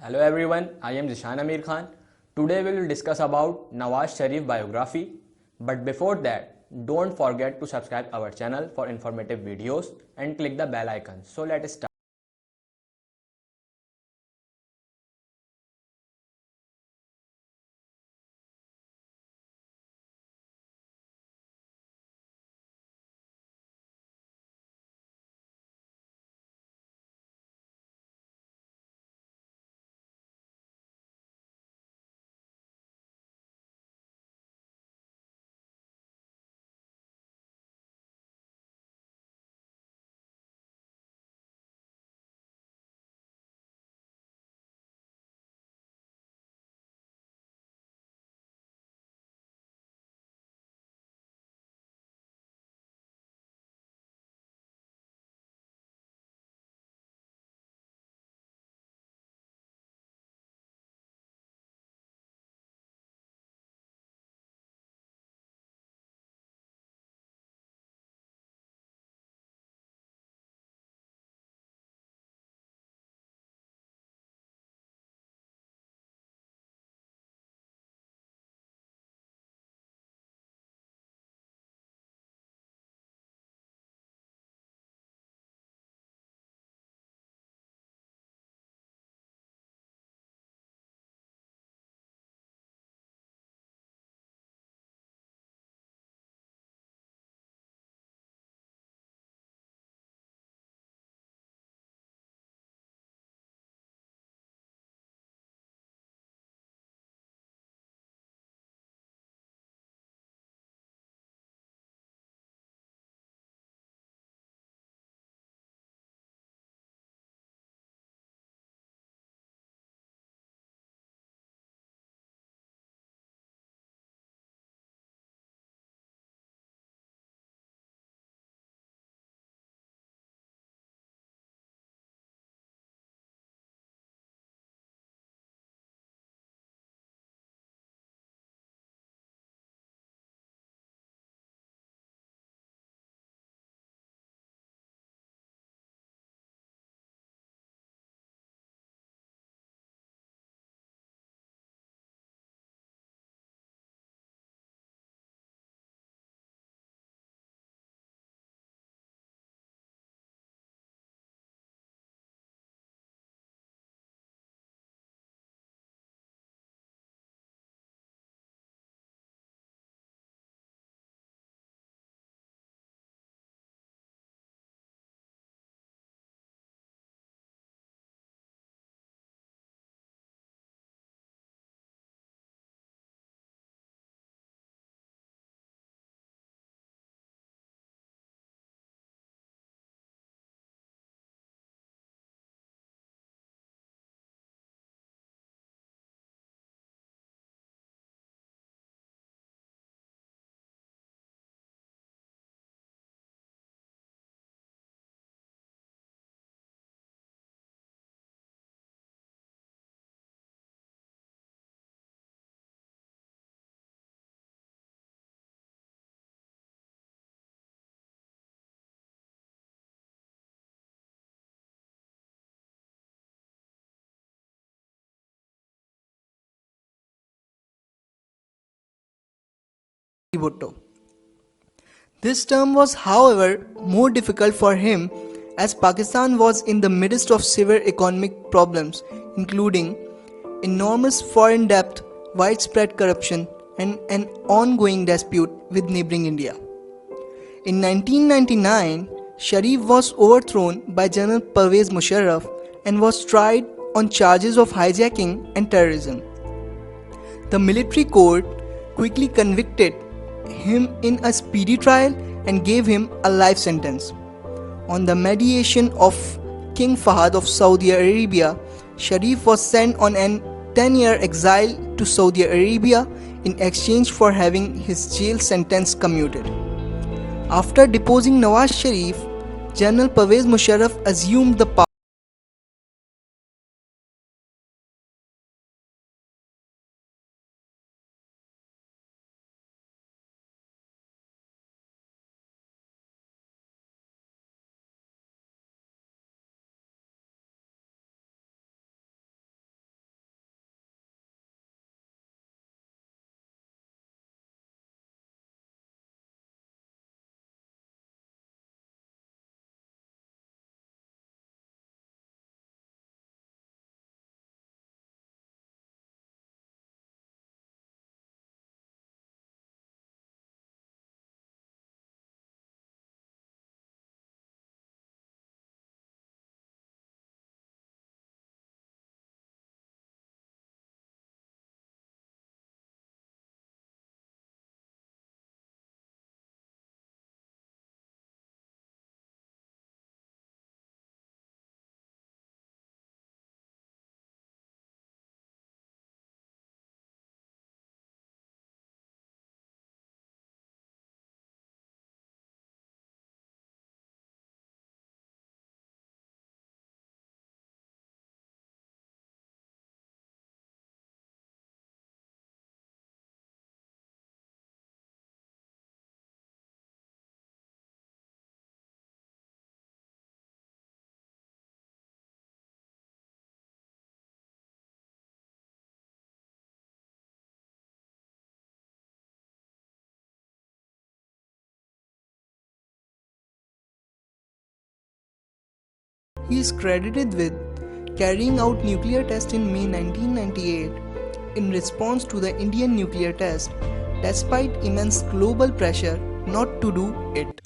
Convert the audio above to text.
Hello everyone, I am Zishan Amir Khan. Today we will discuss about Nawaz Sharif biography. But before that, don't forget to subscribe our channel for informative videos and click the bell icon. So let's start. Bhutto. This term was, however, more difficult for him as Pakistan was in the midst of severe economic problems, including enormous foreign debt, widespread corruption, and an ongoing dispute with neighboring India. In 1999, Sharif was overthrown by General Pervez Musharraf and was tried on charges of hijacking and terrorism. The military court quickly convicted him in a speedy trial and gave him a life sentence. On the mediation of King Fahd of Saudi Arabia, Sharif was sent on an 10-year exile to Saudi Arabia in exchange for having his jail sentence commuted. After deposing Nawaz Sharif, General Pervez Musharraf assumed the power. He is credited with carrying out nuclear test in May 1998 in response to the Indian nuclear test, despite immense global pressure not to do it.